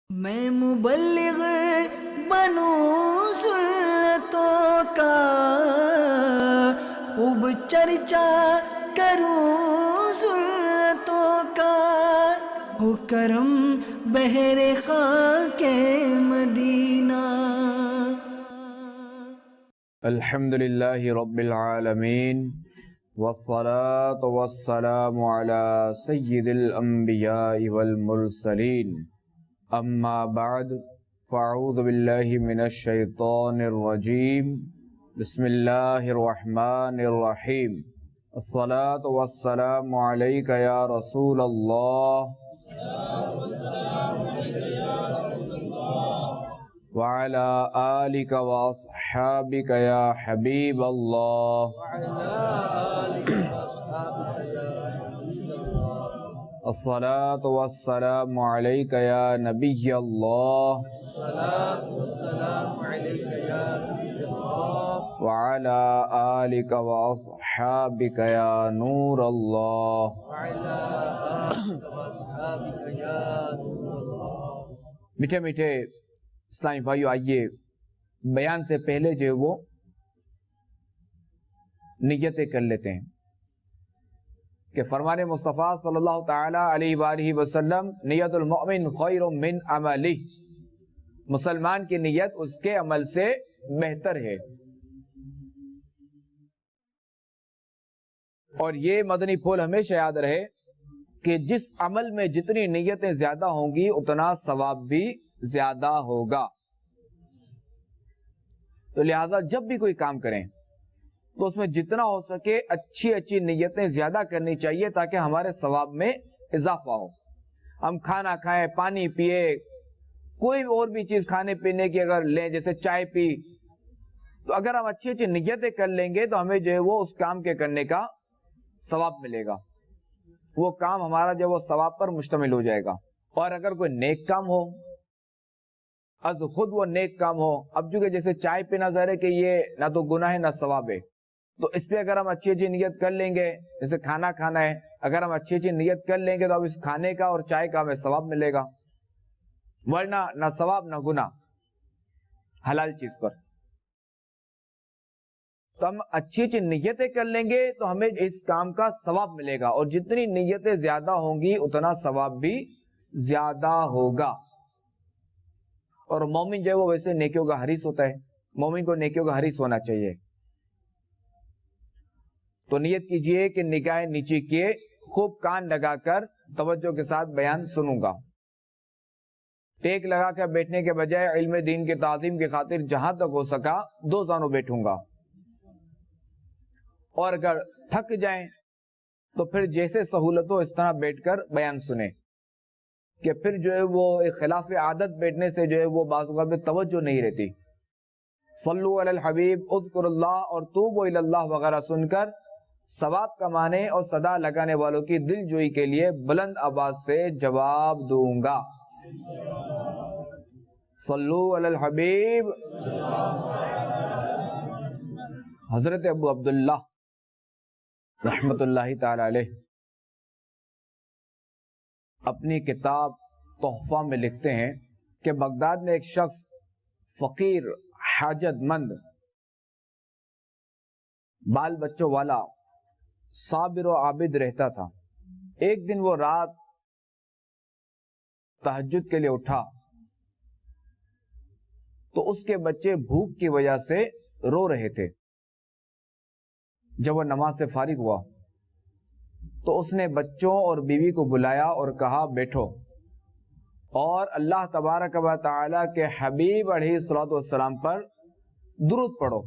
میں مبلغ بنوں سنتوں کا، خوب چرچا کروں سنتوں کا، ہو کرم بہر خاک مدینہ۔ الحمدللہ رب العالمین، والصلاة والسلام علی سید الانبیاء والمرسلین، اما بعد فاعوذ باللہ من الشیطان الرجیم، بسم اللہ الرحمن الرحیم۔ الصلاة والسلام علیک یا رسول اللہ وعلى آلك وأصحابك يا حبيب الله، الصلاة والسلام عليك يا نبي الله، وعلى آلك وأصحابك يا نور الله۔ میٹھے میٹھے اسلامی بھائیو، آئیے بیان سے پہلے جو وہ نیتیں کر لیتے ہیں کہ فرمان مصطفیٰ صلی اللہ تعالی علیہ وآلہ وسلم، نیت المؤمن خیر من عملہ، مسلمان کی نیت اس کے عمل سے بہتر ہے۔ اور یہ مدنی پھول ہمیشہ یاد رہے کہ جس عمل میں جتنی نیتیں زیادہ ہوں گی اتنا ثواب بھی زیادہ ہوگا۔ تو لہٰذا جب بھی کوئی کام کریں تو اس میں جتنا ہو سکے اچھی اچھی نیتیں زیادہ کرنی چاہیے تاکہ ہمارے ثواب میں اضافہ ہو۔ ہم کھانا کھائیں، پانی پیے، کوئی اور بھی چیز کھانے پینے کی اگر لیں، جیسے چائے پی، تو اگر ہم اچھی اچھی نیتیں کر لیں گے تو ہمیں جو ہے وہ اس کام کے کرنے کا ثواب ملے گا، وہ کام ہمارا جو ہے وہ ثواب پر مشتمل ہو جائے گا۔ اور اگر کوئی نیک کام ہو، از خود وہ نیک کام ہو، اب چونکہ جیسے چائے پینا ظاہر ہے کہ یہ نہ تو گناہ ہے نہ ثواب ہے، تو اس پہ اگر ہم اچھی اچھی نیت کر لیں گے، جیسے کھانا کھانا ہے، اگر ہم اچھی اچھی نیت کر لیں گے تو اب اس کھانے کا اور چائے کا ہمیں ثواب ملے گا، ورنہ نہ ثواب نہ گناہ، حلال چیز پر۔ تو ہم اچھی اچھی نیتیں کر لیں گے تو ہمیں اس کام کا ثواب ملے گا، اور جتنی نیتیں زیادہ ہوں گی اتنا ثواب بھی زیادہ ہوگا۔ اور مومن جو ہے وہ ویسے نیکیوں کا حریص ہوتا ہے، مومن کو نیکیوں کا حریص ہونا چاہیے۔ تو نیت کیجئے کہ نگاہ نیچی کیے خوب کان لگا کر توجہ کے ساتھ بیان سنوں گا، ٹیک لگا کر بیٹھنے کے بجائے علم دین کی تعظیم کی خاطر جہاں تک ہو سکا دو زانوں بیٹھوں گا، اور اگر تھک جائیں تو پھر جیسے سہولت ہو اس طرح بیٹھ کر بیان سنیں، کہ پھر جو ہے وہ خلاف عادت بیٹھنے سے جو ہے وہ بعض اوقات میں توجہ نہیں رہتی۔ صلو علی الحبیب، اذکر اللہ اور توبوا الی اللہ وغیرہ سن کر ثواب کمانے اور صدا لگانے والوں کی دل جوئی کے لیے بلند آواز سے جواب دوں گا۔ صلو علی الحبیب۔ حضرت ابو عبداللہ رحمت اللہ تعالی علیہ اپنی کتاب تحفہ میں لکھتے ہیں کہ بغداد میں ایک شخص فقیر، حاجت مند، بال بچوں والا، صابر و عابد رہتا تھا۔ ایک دن وہ رات تہجد کے لیے اٹھا تو اس کے بچے بھوک کی وجہ سے رو رہے تھے۔ جب وہ نماز سے فارغ ہوا تو اس نے بچوں اور بیوی کو بلایا اور کہا بیٹھو اور اللہ تبارک و تعالی کے حبیب علیہ الصلوۃ والسلام پر درود پڑھو،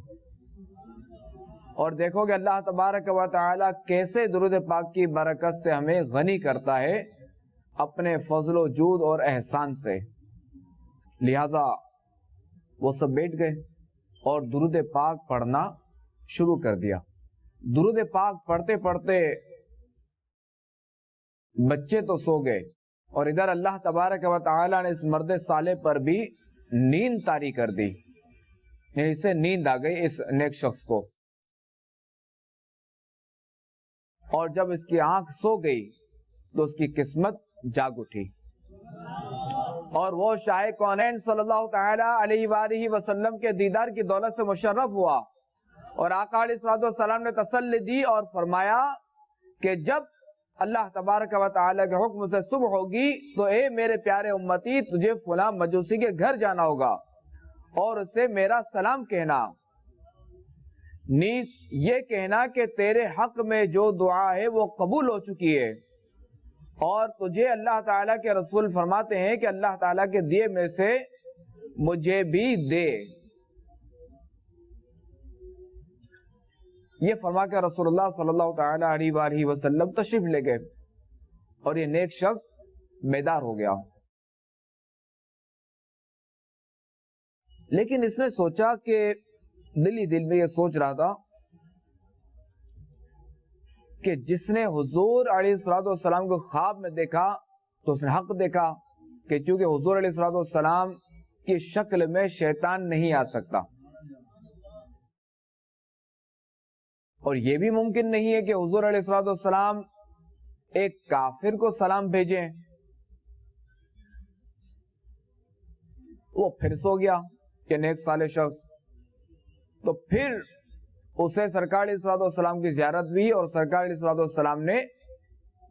اور دیکھو کہ اللہ تبارک و تعالی کیسے درود پاک کی برکت سے ہمیں غنی کرتا ہے اپنے فضل و جود اور احسان سے۔ لہذا وہ سب بیٹھ گئے اور درود پاک پڑھنا شروع کر دیا۔ درود پاک پڑھتے پڑھتے بچے تو سو گئے، اور ادھر اللہ تبارک و تعالی نے اس مرد صالح پر بھی نیند طاری کر دی، یعنی اسے نیند آ گئی اس نیک شخص کو، اور جب اس کی آنکھ سو گئی تو اس کی قسمت جاگ اٹھی۔ اور وہ شاہ کونین صلی اللہ تعالی علیہ وآلہ وسلم کے دیدار کی دولت سے مشرف ہوا، اور آقا علیہ السلام نے تسلی دی اور فرمایا کہ جب اللہ تبارک و تعالی کے حکم سے صبح ہوگی تو اے میرے پیارے امتی، تجھے فلاں مجوسی کے گھر جانا ہوگا اور اسے میرا سلام کہنا، نیز یہ کہنا کہ تیرے حق میں جو دعا ہے وہ قبول ہو چکی ہے، اور تجھے اللہ تعالیٰ کے رسول فرماتے ہیں کہ اللہ تعالیٰ کے دیے میں سے مجھے بھی دے۔ یہ فرما کے رسول اللہ صلی اللہ تعالیٰ علیہ وآلہ وسلم تشریف لے گئے، اور یہ نیک شخص بیدار ہو گیا۔ لیکن اس نے سوچا کہ دل ہی دل میں یہ سوچ رہا تھا کہ جس نے حضور علیہ السلام کو خواب میں دیکھا تو اس نے حق دیکھا، کہ چونکہ حضور علیہ السلام کی شکل میں شیطان نہیں آ سکتا، اور یہ بھی ممکن نہیں ہے کہ حضور علیہ السلام ایک کافر کو سلام بھیجیں۔ وہ پھر سو گیا کہ نیک صالح شخص، تو پھر اسے سرکار علیہ السلام کی زیارت ہوئی، اور سرکار علیہ السلام نے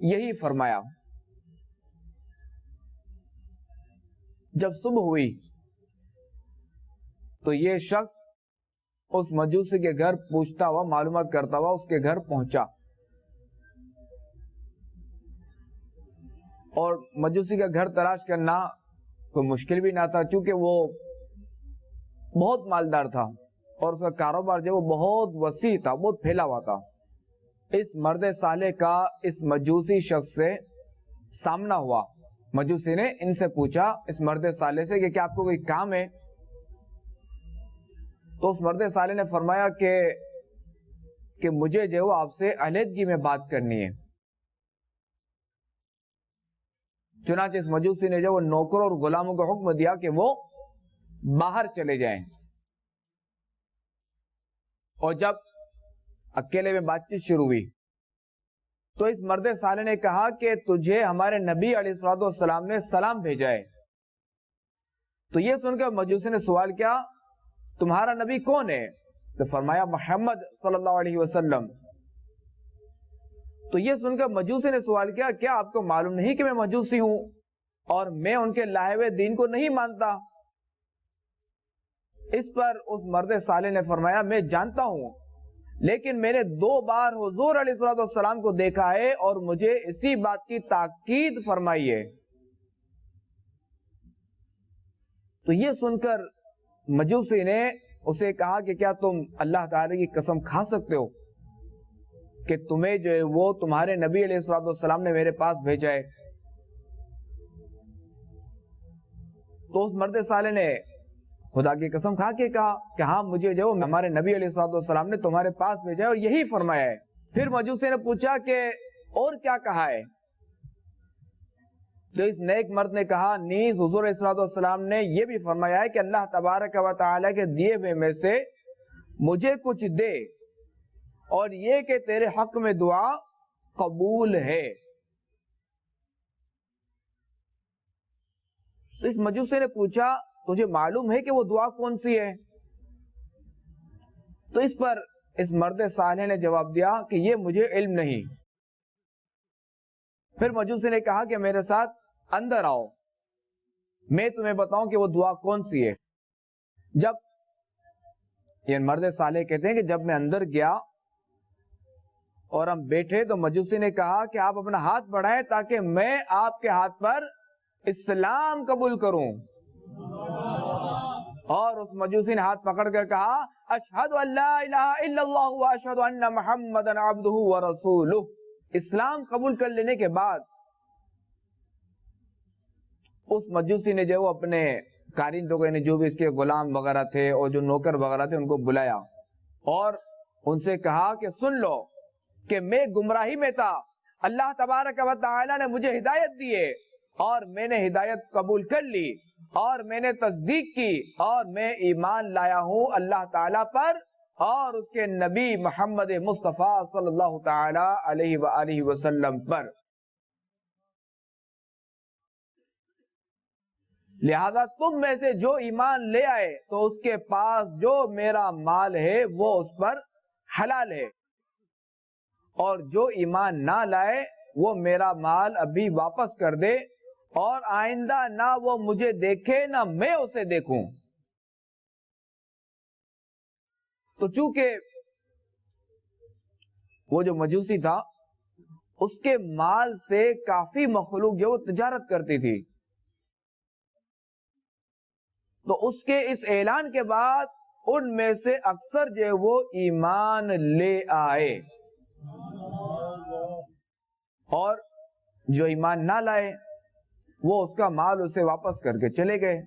یہی فرمایا۔ جب صبح ہوئی تو یہ شخص اس مجوسی کے گھر پوچھتا ہوا، معلومات کرتا ہوا اس کے گھر پہنچا، اور مجوسی کا گھر تلاش کرنا کوئی مشکل بھی نہ تھا، چونکہ وہ بہت مالدار تھا اور اس کا کاروبار جو وہ بہت وسیع تھا، بہت پھیلا ہوا تھا۔ اس مرد صالح کا اس مجوسی شخص سے سامنا ہوا۔ مجوسی نے ان سے پوچھا، اس مرد صالح سے، کہ کیا آپ کو کوئی کام ہے؟ تو اس مرد صالح نے فرمایا کہ مجھے جو آپ سے علیحدگی میں بات کرنی ہے۔ چنانچہ اس مجوسی نے جو وہ نوکر اور غلاموں کو حکم دیا کہ وہ باہر چلے جائیں، اور جب اکیلے میں بات چیت شروع ہوئی تو اس مرد صالح نے کہا کہ تجھے ہمارے نبی علیہ السلام نے سلام بھیجا ہے۔ تو یہ سن کر مجوسی نے سوال کیا، تمہارا نبی کون ہے؟ تو فرمایا محمد صلی اللہ علیہ وسلم۔ تو یہ سن کر مجوسی نے سوال کیا، کیا آپ کو معلوم نہیں کہ میں مجوسی ہوں اور میں ان کے لائے ہوئے دین کو نہیں مانتا؟ اس پر اس مرد صالح نے فرمایا، میں جانتا ہوں، لیکن میں نے 2 بار حضور علیہ السلام کو دیکھا ہے اور مجھے اسی بات کی تاکید فرمائی ہے۔ تو یہ سن کر مجوسی نے اسے کہا کہ کیا تم اللہ تعالی کی قسم کھا سکتے ہو کہ تمہیں جو ہے وہ تمہارے نبی علیہ السلام نے میرے پاس بھیجا ہے؟ تو اس مرد صالح نے خدا کی قسم کھا کے کہا کہ ہاں، مجھے جو ہمارے نبی علیہ السلام نے تمہارے پاس بھیجا ہے اور یہی فرمایا ہے۔ پھر مجوسی نے پوچھا کہ اور کیا کہا ہے؟ تو اس نیک مرد نے کہا، نیز حضور علیہ السلام نے یہ بھی فرمایا ہے کہ اللہ تبارک و تعالی کے دیے ہوئے میں سے مجھے کچھ دے، اور یہ کہ تیرے حق میں دعا قبول ہے۔ تو اس مجوسی نے پوچھا، تجھے معلوم ہے کہ وہ دعا کون سی ہے؟ تو اس پر اس مرد صالح نے جواب دیا کہ یہ مجھے علم نہیں۔ پھر مجوسی نے کہا کہ میرے ساتھ اندر آؤ، میں تمہیں بتاؤں کہ وہ دعا کون سی ہے۔ جب یہ مرد صالح کہتے ہیں کہ جب میں اندر گیا اور ہم بیٹھے تو مجوسی نے کہا کہ آپ اپنا ہاتھ بڑھائیں تاکہ میں آپ کے ہاتھ پر اسلام قبول کروں، اور اس مجوسی نے ہاتھ پکڑ کر کہا، اشہد ان لا الہ الا اللہ واشہد ان محمدًا عبدہ ورسولہ۔ اسلام قبول کر لینے کے بعد اس مجوسی نے جو اپنے کارندوں کو، یعنی جو بھی اس کے غلام وغیرہ تھے اور جو نوکر وغیرہ تھے، ان کو بلایا اور ان سے کہا کہ سن لو کہ میں گمراہی میں تھا، اللہ تبارک و تعالی نے مجھے ہدایت دی ہے اور میں نے ہدایت قبول کر لی اور میں نے تصدیق کی اور میں ایمان لایا ہوں اللہ تعالی پر اور اس کے نبی محمد مصطفیٰ صلی اللہ تعالی علیہ وآلہ وسلم پر۔ لہذا تم میں سے جو ایمان لے آئے تو اس کے پاس جو میرا مال ہے وہ اس پر حلال ہے، اور جو ایمان نہ لائے وہ میرا مال ابھی واپس کر دے، اور آئندہ نہ وہ مجھے دیکھے نہ میں اسے دیکھوں۔ تو چونکہ وہ جو مجوسی تھا اس کے مال سے کافی مخلوق جو تجارت کرتی تھی، تو اس کے اس اعلان کے بعد ان میں سے اکثر جو وہ ایمان لے آئے، اور جو ایمان نہ لائے وہ اس کا مال اسے واپس کر کے چلے گئے۔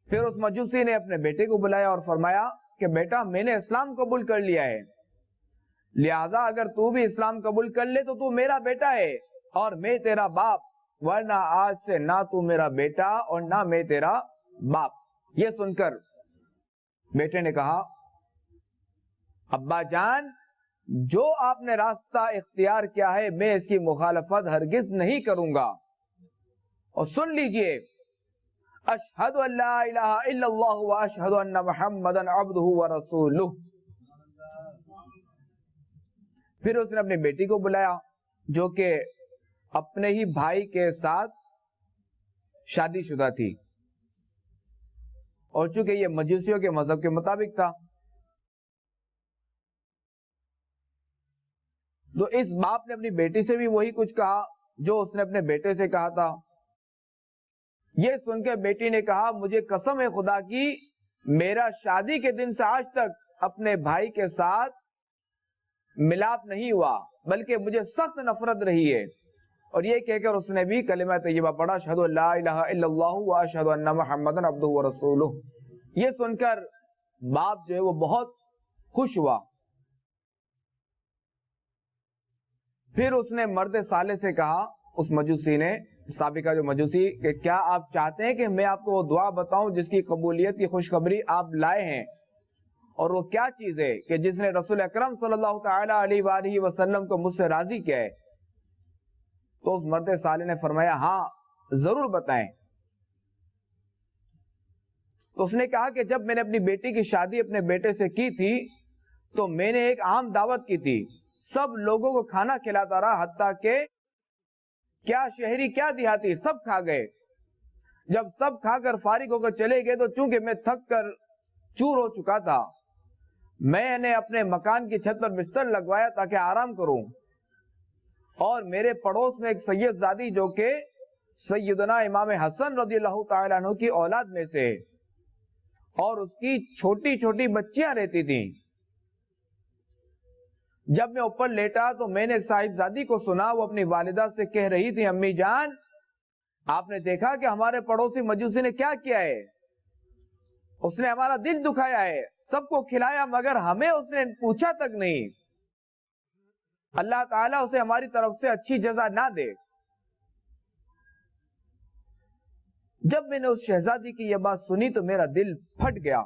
پھر اس مجوسی نے اپنے بیٹے کو بلایا اور فرمایا کہ بیٹا میں نے اسلام قبول کر لیا ہے، لہذا اگر تو بھی اسلام قبول کر لے تو تو میرا بیٹا ہے اور میں تیرا باپ، ورنہ آج سے نہ تو میرا بیٹا اور نہ میں تیرا باپ۔ یہ سن کر بیٹے نے کہا ابا جان جو آپ نے راستہ اختیار کیا ہے میں اس کی مخالفت ہرگز نہیں کروں گا، اور سن لیجئے اشہد ان لا الہ الا اللہ و اشہد ان محمدا عبدہ و رسولہ۔ پھر اس نے اپنی بیٹی کو بلایا جو کہ اپنے ہی بھائی کے ساتھ شادی شدہ تھی، اور چونکہ یہ مجوسیوں کے مذہب کے مطابق تھا، تو اس باپ نے اپنی بیٹی سے بھی وہی کچھ کہا جو اس نے اپنے بیٹے سے کہا تھا۔ یہ سن کے بیٹی نے کہا مجھے قسم ہے خدا کی میرا شادی کے دن سے آج تک اپنے بھائی کے ساتھ ملاپ نہیں ہوا، بلکہ مجھے سخت نفرت رہی ہے۔ اور یہ کہہ کر اس نے بھی کلمہ طیبہ پڑھا اشہد ان لا الہ الا اللہ و اشہد ان محمدا عبدہ و رسولہ۔ یہ سن کر باپ جو ہے وہ بہت خوش ہوا۔ پھر اس نے مرد صالح سے کہا، اس مجوسی نے، سابقہ جو مجوسی، کہ کیا آپ چاہتے ہیں کہ میں آپ کو وہ دعا بتاؤں جس کی قبولیت کی خوشخبری آپ لائے ہیں؟ اور وہ کیا چیز ہے کہ جس نے رسول اکرم صلی اللہ تعالی علیہ وآلہ وسلم کو مجھ سے راضی کیا ہے؟ تو اس مرد صالح نے فرمایا ہاں ضرور بتائیں۔ تو اس نے کہا کہ جب میں نے اپنی بیٹی کی شادی اپنے بیٹے سے کی تھی تو میں نے ایک عام دعوت کی تھی، سب لوگوں کو کھانا کھلاتا رہا، حتیٰ کہ کیا شہری کیا دیہاتی سب کھا گئے۔ جب سب کھا کر فارغ ہو کر چلے گئے تو چونکہ میں تھک کر چور ہو چکا تھا، میں نے اپنے مکان کی چھت پر بستر لگوایا تاکہ آرام کروں، اور میرے پڑوس میں ایک سید زادی جو کہ سیدنا امام حسن رضی اللہ تعالیٰ عنہ کی اولاد میں سے، اور اس کی چھوٹی چھوٹی بچیاں رہتی تھیں۔ جب میں اوپر لیٹا تو میں نے ایک صاحبزادی کو سنا، وہ اپنی والدہ سے کہہ رہی تھی امی جان آپ نے دیکھا کہ ہمارے پڑوسی مجوسی نے کیا کیا ہے؟ اس نے ہمارا دل دکھایا ہے، سب کو کھلایا مگر ہمیں اس نے پوچھا تک نہیں۔ اللہ تعالیٰ اسے ہماری طرف سے اچھی جزا نہ دے۔ جب میں نے اس شہزادی کی یہ بات سنی تو میرا دل پھٹ گیا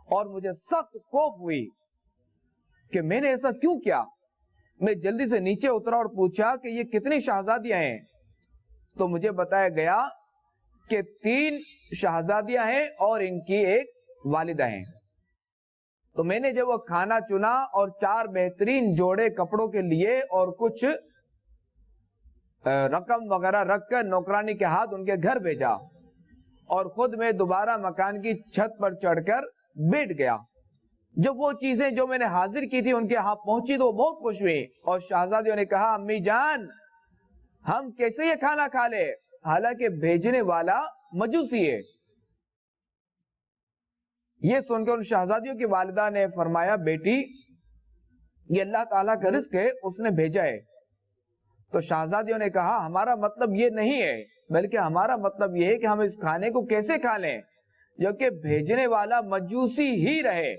اور مجھے سخت خوف ہوئی کہ میں نے ایسا کیوں کیا۔ میں جلدی سے نیچے اترا اور پوچھا کہ یہ کتنی شہزادیاں ہیں؟ تو مجھے بتایا گیا کہ 3 شہزادیاں ہیں اور ان کی ایک والدہ ہیں۔ تو میں نے جب وہ کھانا چنا اور 4 بہترین جوڑے کپڑوں کے لیے اور کچھ رقم وغیرہ رکھ کر نوکرانی کے ہاتھ ان کے گھر بھیجا، اور خود میں دوبارہ مکان کی چھت پر چڑھ کر بیٹھ گیا۔ جب وہ چیزیں جو میں نے حاضر کی تھی ان کے ہاں پہنچی تو وہ بہت خوش ہوئی، اور شہزادیوں نے کہا امی جان ہم کیسے یہ کھانا کھا لے، حالانکہ بھیجنے والا مجوسی ہے۔ یہ سن کر ان شہزادیوں کی والدہ نے فرمایا بیٹی یہ اللہ تعالیٰ کا رزق ہے، اس نے بھیجا ہے۔ تو شہزادیوں نے کہا ہمارا مطلب یہ نہیں ہے، بلکہ ہمارا مطلب یہ ہے کہ ہم اس کھانے کو کیسے کھا لیں جو کہ بھیجنے والا مجوسی ہی رہے۔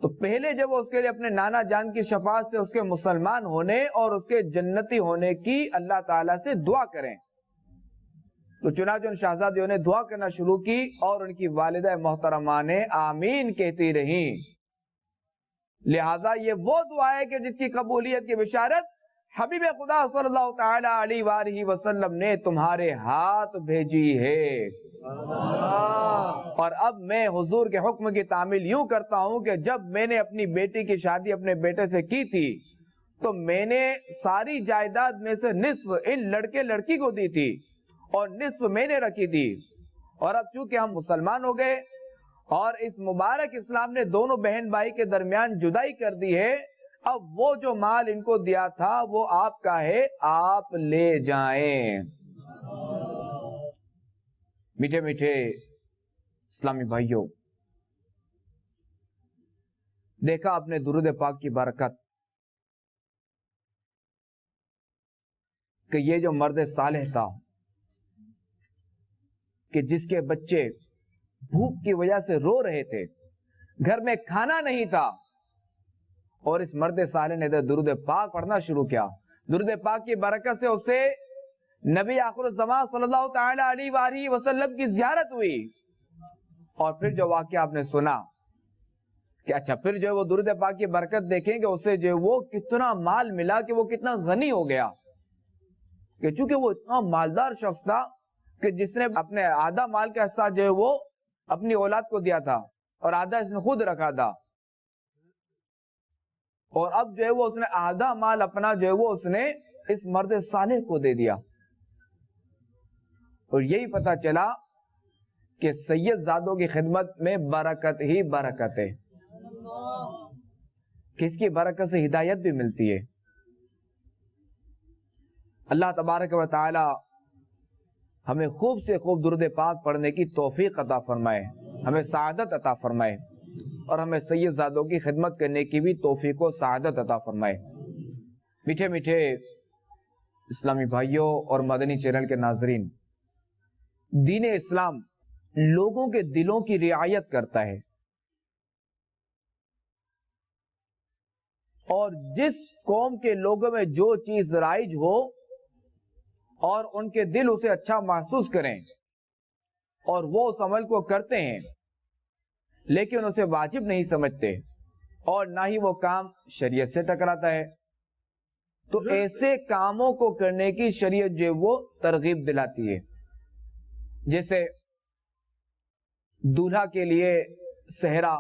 تو پہلے جب وہ اس کے لیے اپنے نانا جان کی شفاعت سے اس کے مسلمان ہونے اور اس کے جنتی ہونے کی اللہ تعالیٰ سے دعا کریں۔ تو چنانچہ ان شہزادیوں نے دعا کرنا شروع کی اور ان کی والدہ محترمہ نے آمین کہتی رہیں۔ لہٰذا یہ وہ دعا ہے کہ جس کی قبولیت کی بشارت حبیب خدا صلی اللہ تعالی علیہ وآلہ وسلم نے تمہارے ہاتھ بھیجی ہے، اور اب میں حضور کے حکم کی تعمیل یوں کرتا ہوں کہ جب میں نے اپنی بیٹی کی شادی اپنے بیٹے سے کی تھی تو میں نے ساری جائیداد میں سے نصف ان لڑکے لڑکی کو دی تھی اور نصف میں نے رکھی تھی، اور اب چونکہ ہم مسلمان ہو گئے اور اس مبارک اسلام نے دونوں بہن بھائی کے درمیان جدائی کر دی ہے، اب وہ جو مال ان کو دیا تھا وہ آپ کا ہے، آپ لے جائیں۔ میٹھے میٹھے اسلامی بھائیوں، دیکھا اپنے درود پاک کی برکت کہ یہ جو مرد صالح تھا کہ جس کے بچے بھوک کی وجہ سے رو رہے تھے، گھر میں کھانا نہیں تھا، اور اس مرد صالح نے درود پاک پڑھنا شروع کیا۔ درود پاک کی برکت سے اسے نبی آخر الزمان صلی اللہ تعالی علیہ وآلہ وسلم کی زیارت ہوئی، اور پھر جو واقعہ آپ نے سنا کہ اچھا پھر جو وہ درود پاک کی برکت دیکھیں کہ اسے جو وہ کتنا مال ملا، کہ وہ کتنا غنی ہو گیا، کہ چونکہ وہ اتنا مالدار شخص تھا کہ جس نے اپنے آدھا مال کا حصہ جو ہے وہ اپنی اولاد کو دیا تھا اور آدھا اس نے خود رکھا تھا، اور اب جو ہے وہ اس نے آدھا مال اپنا جو ہے وہ اس نے اس مرد صالح کو دے دیا، اور یہی پتا چلا کہ سید زادوں کی خدمت میں برکت ہی برکت ہے، کہ اس کی برکت سے ہدایت بھی ملتی ہے۔ اللہ تبارک و تعالی ہمیں خوب سے خوب درود پاک پڑھنے کی توفیق عطا فرمائے، ہمیں سعادت عطا فرمائے، اور ہمیں سید زادوں کی خدمت کرنے کی بھی توفیق و سعادت عطا فرمائے۔ میٹھے میٹھے اسلامی بھائیوں اور مدنی چینل کے ناظرین، دین اسلام لوگوں کے دلوں کی رعایت کرتا ہے، اور جس قوم کے لوگوں میں جو چیز رائج ہو اور ان کے دل اسے اچھا محسوس کریں اور وہ اس عمل کو کرتے ہیں لیکن اسے واجب نہیں سمجھتے اور نہ ہی وہ کام شریعت سے ٹکراتا ہے، تو ایسے کاموں کو کرنے کی شریعت جو وہ ترغیب دلاتی ہے، جیسے دولہا کے لیے صحرا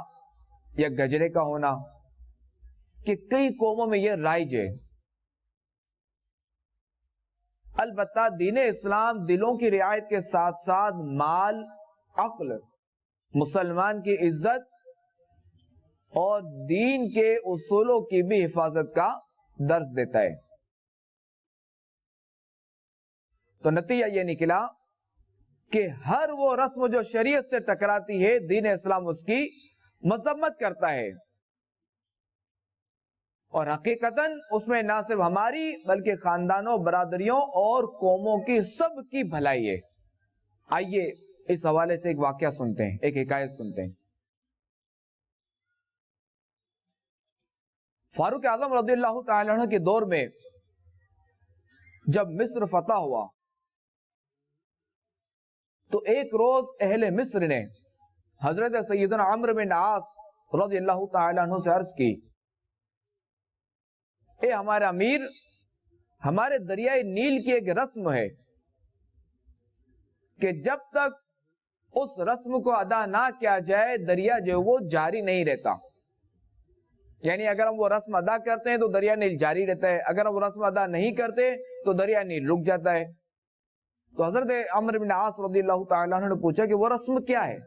یا گجرے کا ہونا، کہ کئی قوموں میں یہ رائج ہے۔ البتہ دین اسلام دلوں کی رعایت کے ساتھ ساتھ مال، عقل، مسلمان کی عزت اور دین کے اصولوں کی بھی حفاظت کا درس دیتا ہے۔ تو نتیجہ یہ نکلا کہ ہر وہ رسم جو شریعت سے ٹکراتی ہے دین اسلام اس کی مذمت کرتا ہے، اور حقیقتاً اس میں نہ صرف ہماری بلکہ خاندانوں، برادریوں اور قوموں کی سب کی بھلائی ہے۔ آئیے اس حوالے سے ایک واقعہ سنتے ہیں، ایک حکایت سنتے ہیں۔ فاروق اعظم رضی اللہ تعالی عنہ کے دور میں جب مصر فتح ہوا تو ایک روز اہل مصر نے حضرت سیدنا عمرو بن عاص رضی اللہ تعالی عنہ سے عرض کی، اے ہمارے امیر، ہمارے دریائے نیل کی ایک رسم ہے کہ جب تک اس رسم کو ادا نہ کیا جائے دریا جو وہ جاری نہیں رہتا، یعنی اگر ہم وہ رسم ادا کرتے ہیں تو دریا نیل جاری رہتا ہے، اگر ہم وہ رسم ادا نہیں کرتے تو دریا نیل رک جاتا ہے۔ تو حضرت عمرو بن عاص رضی اللہ تعالیٰ عنہ نے پوچھا کہ وہ رسم کیا ہے؟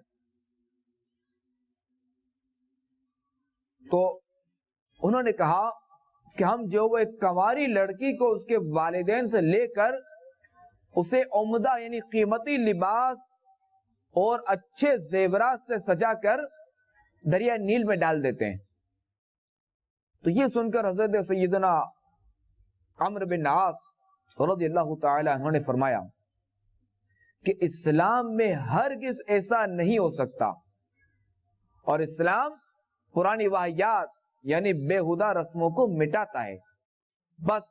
تو انہوں نے کہا کہ ہم جو وہ ایک کنواری لڑکی کو اس کے والدین سے لے کر اسے عمدہ یعنی قیمتی لباس اور اچھے زیورات سے سجا کر دریا نیل میں ڈال دیتے ہیں۔ تو یہ سن کر حضرت سیدنا عمرو بن عاص رضی اللہ تعالی عنہ نے فرمایا کہ اسلام میں ہرگز ایسا نہیں ہو سکتا، اور اسلام پرانی واہیات یعنی بےہودہ رسموں کو مٹاتا ہے، بس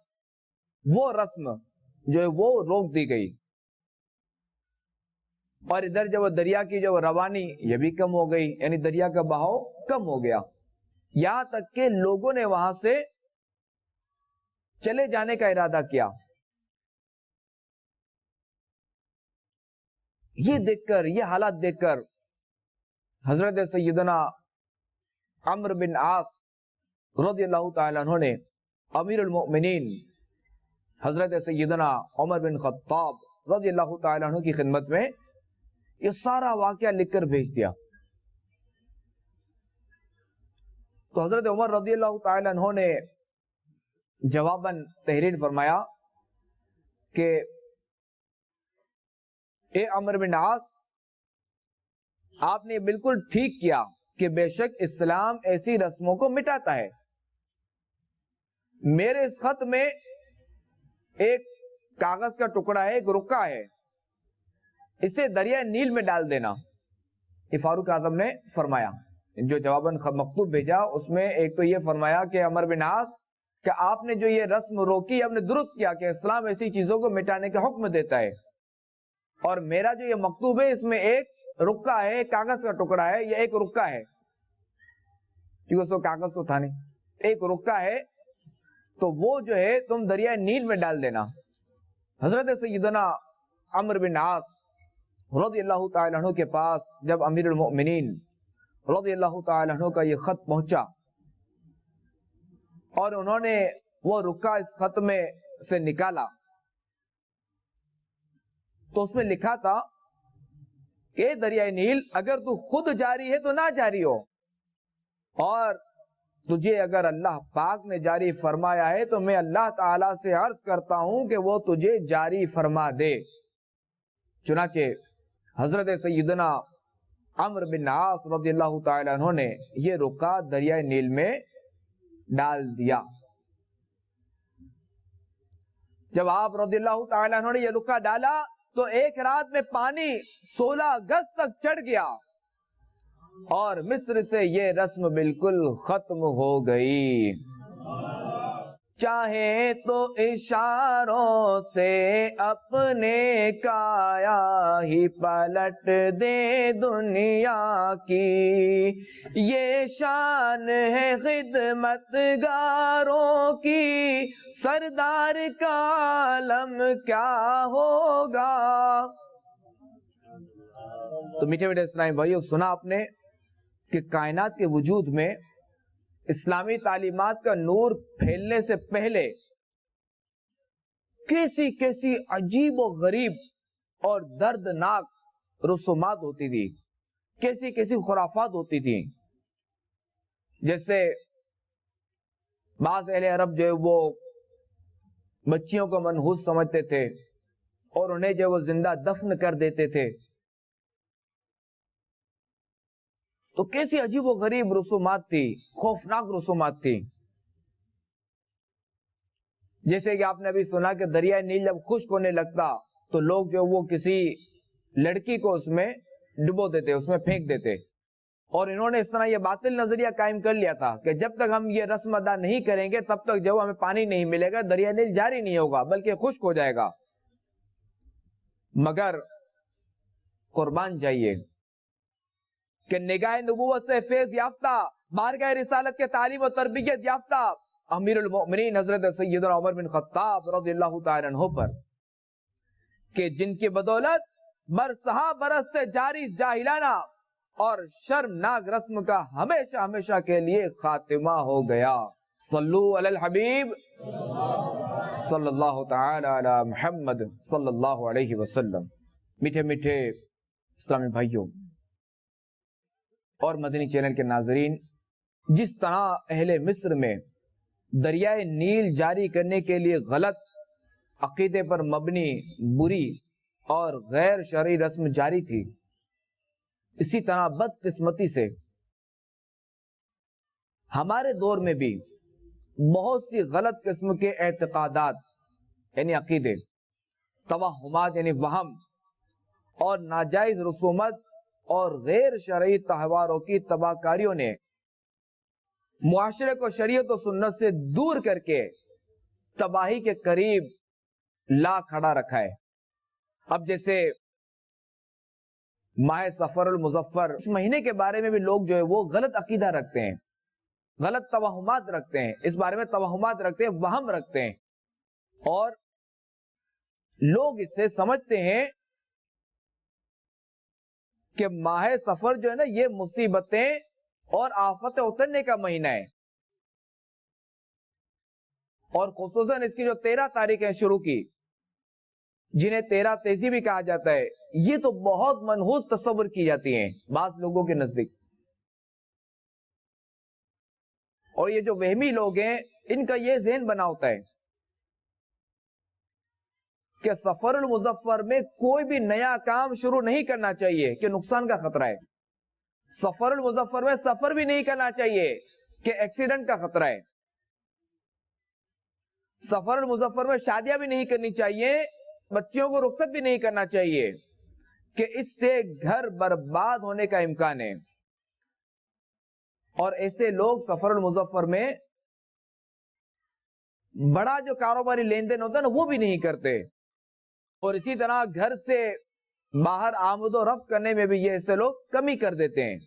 وہ رسم جو ہے وہ روک دی گئی، اور ادھر جب دریا کی جو روانی یہ بھی کم ہو گئی، یعنی دریا کا بہاؤ کم ہو گیا، یہاں تک کہ لوگوں نے وہاں سے چلے جانے کا ارادہ کیا. یہ دیکھ کر، یہ حالات دیکھ کر حضرت سیدنا عمرو بن عاص رضی اللہ تعالیٰ عنہ نے امیر المؤمنین حضرت سیدنا عمر بن خطاب رضی اللہ تعالیٰ عنہ کی خدمت میں یہ سارا واقعہ لکھ کر بھیج دیا. تو حضرت عمر رضی اللہ تعالیٰ عنہ نے جواباً تحریر فرمایا کہ اے عمرو بن عاص، آپ نے بالکل ٹھیک کیا کہ بے شک اسلام ایسی رسموں کو مٹاتا ہے. میرے اس خط میں ایک کاغذ کا ٹکڑا ہے، ایک رکا ہے، اسے دریائے نیل میں ڈال دینا. یہ فاروق اعظم نے فرمایا. جو جواباً مکتوب بھیجا اس میں ایک تو یہ فرمایا کہ عمرو بن عاص کہ آپ نے جو یہ رسم روکی، آپ نے درست کیا کہ اسلام ایسی چیزوں کو مٹانے کا حکم دیتا ہے. اور میرا جو یہ مکتوب ہے اس میں ایک رکا ہے، کاغذ کا ٹکڑا ہے، یہ ایک رکا ہے کیونکہ اس کو کاغذ تو تھا نہیں، ایک رکا ہے، تو وہ جو ہے تم دریائے نیل میں ڈال دینا. حضرت سیدنا عمرو بن عاص رضی اللہ تعالیٰ عنہ کے پاس جب امیر المؤمنین رضی اللہ تعالیٰ عنہ کا یہ خط پہنچا اور انہوں نے وہ رکا اس خط میں سے نکالا تو اس میں لکھا تھا کہ دریائے نیل اگر تو خود جاری ہے تو نہ جاری ہو، اور تجھے اگر اللہ پاک نے جاری فرمایا ہے تو میں اللہ تعالیٰ سے عرض کرتا ہوں کہ وہ تجھے جاری فرما دے. چنانچہ حضرت سیدنا عمرو بن عاص رضی اللہ تعالیٰ عنہ نے یہ رکا دریائے نیل میں ڈال دیا. جب آپ رضی اللہ تعالیٰ عنہ نے یہ رکا ڈالا تو ایک رات میں پانی 16 گز تک چڑھ گیا اور مصر سے یہ رسم بالکل ختم ہو گئی. چاہے تو اشاروں سے اپنے کایا ہی پلٹ دے دنیا کی، یہ شان ہے خدمت گاروں کی، سردار کا عالم کیا ہوگا. تو میٹھے میٹھے اسلامی بھائیو، سنا آپ نے کہ کائنات کے وجود میں اسلامی تعلیمات کا نور پھیلنے سے پہلے کیسی کیسی عجیب و غریب اور دردناک رسومات ہوتی تھی، کیسی کیسی خرافات ہوتی تھی. جیسے بعض اہل عرب جو ہے وہ بچیوں کو منحوس سمجھتے تھے اور انہیں جو وہ زندہ دفن کر دیتے تھے. تو کیسی عجیب و غریب رسومات تھی، خوفناک رسومات تھی. جیسے کہ آپ نے ابھی سنا کہ دریائے نیل جب خشک ہونے لگتا تو لوگ جو وہ کسی لڑکی کو اس میں ڈبو دیتے، اس میں پھینک دیتے. اور انہوں نے اس طرح یہ باطل نظریہ قائم کر لیا تھا کہ جب تک ہم یہ رسم ادا نہیں کریں گے تب تک جو ہمیں پانی نہیں ملے گا، دریائے نیل جاری نہیں ہوگا بلکہ خشک ہو جائے گا. مگر قربان جائیے کہ نگاہ نبوت سے فیض یافتہ، بارگاہ رسالت کے تعلیم و تربیت یافتہ امیر المؤمنین حضرت سیدنا عمر بن خطاب رضی اللہ تعالیٰ عنہ پر، کہ جن کی بدولت برسہا برس سے جاری جاہلانہ اور شرمناک رسم کا ہمیشہ ہمیشہ کے لیے خاتمہ ہو گیا. صلو علی الحبیب صلی اللہ تعالی علی محمد صلی اللہ علیہ وسلم. میٹھے میٹھے اسلامی بھائیوں اور مدنی چینل کے ناظرین، جس طرح اہل مصر میں دریائے نیل جاری کرنے کے لیے غلط عقیدے پر مبنی بری اور غیر شرعی رسم جاری تھی، اسی طرح بدقسمتی سے ہمارے دور میں بھی بہت سی غلط قسم کے اعتقادات یعنی عقیدے، توہمات یعنی وہم، اور ناجائز رسومات اور غیر شرعی تہواروں کی تباہ کاریوں نے معاشرے کو شریعت و سنت سے دور کر کے تباہی کے قریب لا کھڑا رکھا ہے. اب جیسے ماہ سفر المظفر، اس مہینے کے بارے میں بھی لوگ جو ہے وہ غلط عقیدہ رکھتے ہیں، غلط توہمات رکھتے ہیں، اس بارے میں توہمات رکھتے ہیں، وہم رکھتے ہیں اور لوگ اس سے سمجھتے ہیں کہ ماہ سفر جو ہے نا یہ مصیبتیں اور آفتیں اترنے کا مہینہ ہے، اور خصوصاً اس کی جو 13 تاریخیں شروع کی، جنہیں 13 تیزی بھی کہا جاتا ہے، یہ تو بہت منحوس تصور کی جاتی ہیں بعض لوگوں کے نزدیک. اور یہ جو وہمی لوگ ہیں ان کا یہ ذہن بنا ہوتا ہے کہ سفر المظفر میں کوئی بھی نیا کام شروع نہیں کرنا چاہیے کہ نقصان کا خطرہ ہے. سفر المظفر میں سفر بھی نہیں کرنا چاہیے کہ ایکسیڈنٹ کا خطرہ ہے. سفر المظفر میں شادیاں بھی نہیں کرنی چاہیے، بچیوں کو رخصت بھی نہیں کرنا چاہیے کہ اس سے گھر برباد ہونے کا امکان ہے. اور ایسے لوگ سفر المظفر میں بڑا جو کاروباری لین دین ہوتا ہے نا وہ بھی نہیں کرتے، اور اسی طرح گھر سے باہر آمد و رفت کرنے میں بھی یہ ایسے لوگ کمی کر دیتے ہیں،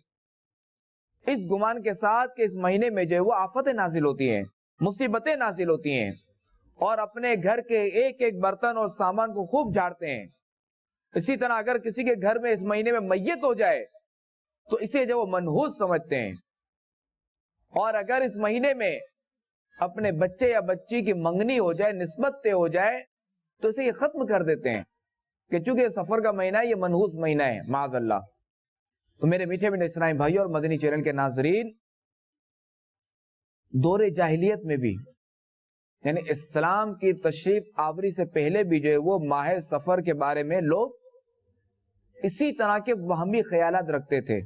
اس گمان کے ساتھ کہ اس مہینے میں جو ہے وہ آفتیں نازل ہوتی ہیں، مصیبتیں نازل ہوتی ہیں، اور اپنے گھر کے ایک ایک برتن اور سامان کو خوب جھاڑتے ہیں. اسی طرح اگر کسی کے گھر میں اس مہینے میں میت ہو جائے تو اسے جو وہ منحوس سمجھتے ہیں، اور اگر اس مہینے میں اپنے بچے یا بچی کی منگنی ہو جائے، نسبت طے ہو جائے، تو اسے یہ ختم کر دیتے ہیں کہ چونکہ یہ سفر کا مہینہ ہے، یہ منحوس مہینہ ہے معاذ اللہ. تو میرے میٹھے میٹھے اسلامی بھائیوں اور مدنی چینل کے ناظرین، دور جاہلیت میں بھی یعنی اسلام کی تشریف آوری سے پہلے بھی جو ہے وہ ماہ سفر کے بارے میں لوگ اسی طرح کے وہمی خیالات رکھتے تھے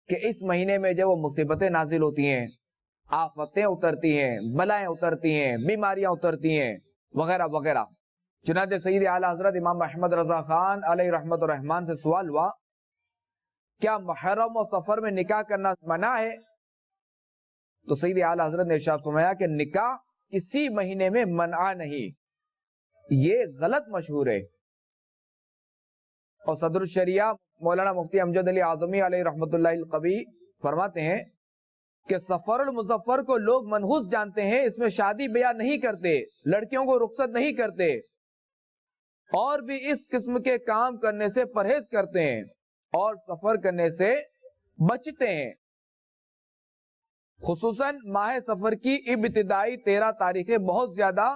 کہ اس مہینے میں جو وہ مصیبتیں نازل ہوتی ہیں، آفتیں اترتی ہیں، بلائیں اترتی ہیں، بیماریاں اترتی ہیں وغیرہ وغیرہ. چنانچہ سید اعلی حضرت امام احمد رضا خان علیہ رحمت الرحمان سے سوال ہوا، کیا محرم و سفر میں نکاح کرنا منع ہے؟ تو سید اعلی حضرت نے ارشاد فرمایا کہ نکاح کسی مہینے میں منع نہیں، یہ غلط مشہور ہے. اور صدر الشریعہ مولانا مفتی امجد علی اعظمی علیہ رحمت اللہ القوی فرماتے ہیں کہ سفر المظفر کو لوگ منحوس جانتے ہیں، اس میں شادی بیاہ نہیں کرتے، لڑکیوں کو رخصت نہیں کرتے، اور بھی اس قسم کے کام کرنے سے پرہیز کرتے ہیں اور سفر کرنے سے بچتے ہیں. خصوصاً ماہ سفر کی ابتدائی 13 تاریخیں بہت زیادہ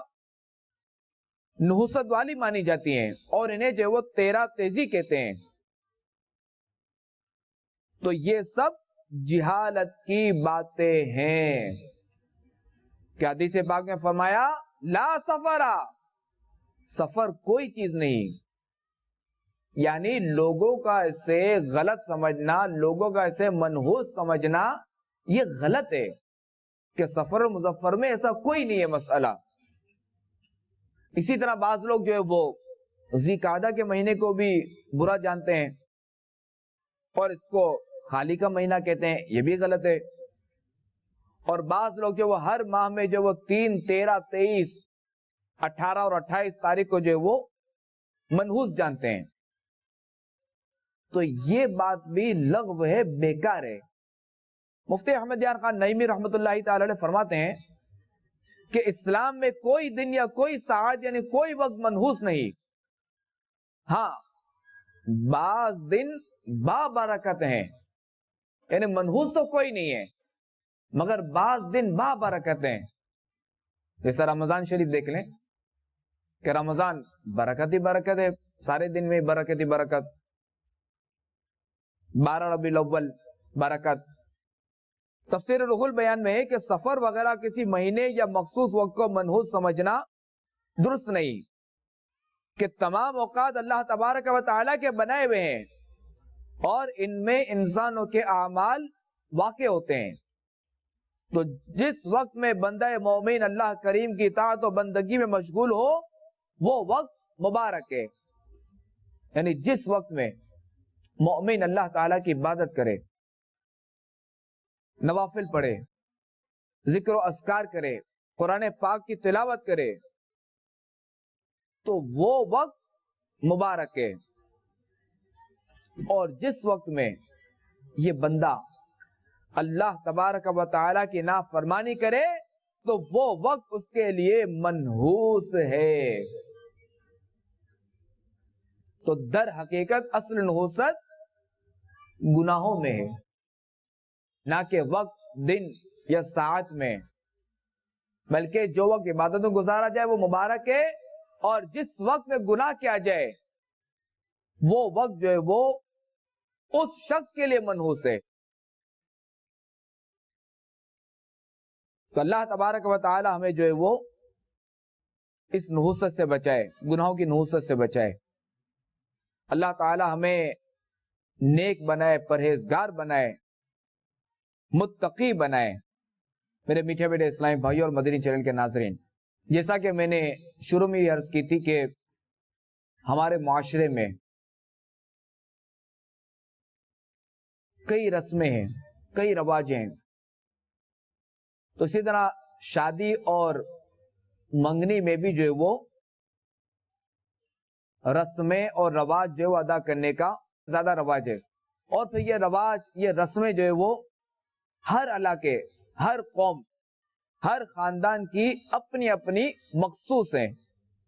نحوست والی مانی جاتی ہیں، اور انہیں جو وہ 13 تیزی کہتے ہیں. تو یہ سب جہالت کی باتیں ہیں کہ حدیث پاک میں فرمایا لا سفرا، سفر کوئی چیز نہیں. یعنی لوگوں کا اسے غلط سمجھنا، لوگوں کا اسے منحوس سمجھنا یہ غلط ہے کہ سفر المظفر میں ایسا کوئی نہیں ہے مسئلہ. اسی طرح بعض لوگ جو ہے وہ ذی قعدہ کے مہینے کو بھی برا جانتے ہیں اور اس کو خالی کا مہینہ کہتے ہیں، یہ بھی غلط ہے. اور بعض لوگ جو وہ ہر ماہ میں جو وہ 3، 13، 23، 18 اور 28 تاریخ کو جو ہے وہ منحوس جانتے ہیں. تو یہ بات بھی لغو ہے، بیکار ہے. مفتی احمد یار خان نعیمی رحمت اللہ تعالی علیہ فرماتے ہیں کہ اسلام میں کوئی دن یا کوئی ساعت یعنی کوئی وقت منحوس نہیں. ہاں بعض دن بابرکت ہیں، یعنی منحوس تو کوئی نہیں ہے مگر بعض دن بابرکت ہیں. جیسا رمضان شریف دیکھ لیں کہ رمضان برکت ہی برکت ہے، سارے دن میں برکت ہی برکت. 12 ربیع الاول برکت. تفسیر روح البیان میں ہے کہ سفر وغیرہ کسی مہینے یا مخصوص وقت کو منحوس سمجھنا درست نہیں، کہ تمام اوقات اللہ تبارک و تعالیٰ کے بنائے ہوئے ہیں اور ان میں انسانوں کے اعمال واقع ہوتے ہیں. تو جس وقت میں بندہ مومن اللہ کریم کی اطاعت و بندگی میں مشغول ہو وہ وقت مبارک ہے. یعنی جس وقت میں مومن اللہ تعالیٰ کی عبادت کرے، نوافل پڑھے، ذکر و اذکار کرے، قرآن پاک کی تلاوت کرے، تو وہ وقت مبارک ہے. اور جس وقت میں یہ بندہ اللہ تبارک و تعالیٰ کی نافرمانی کرے تو وہ وقت اس کے لیے منحوس ہے. تو در حقیقت اصل نحوست گناہوں میں ہے، نہ کہ وقت، دن یا ساعت میں، بلکہ جو وقت عبادتوں گزارا جائے وہ مبارک ہے، اور جس وقت میں گناہ کیا جائے وہ وقت جو ہے وہ اس شخص کے لیے منحوس ہے. تو اللہ تبارک و تعالی ہمیں جو ہے وہ اس نحوست سے بچائے، گناہوں کی نحوست سے بچائے. اللہ تعالی ہمیں نیک بنائے، پرہیزگار بنائے، متقی بنائے. میرے میٹھے میٹھے اسلامی بھائی اور مدنی چینل کے ناظرین، جیسا کہ میں نے شروع میں یہ عرض کی تھی کہ ہمارے معاشرے میں کئی رسمیں ہیں، کئی رواج ہیں. تو اسی طرح شادی اور منگنی میں بھی جو ہے وہ رسمیں اور رواج جو ہے وہ ادا کرنے کا زیادہ رواج ہے. اور پھر یہ رواج، یہ رسمیں جو ہے وہ ہر علاقے، ہر قوم، ہر خاندان کی اپنی اپنی مخصوص ہیں.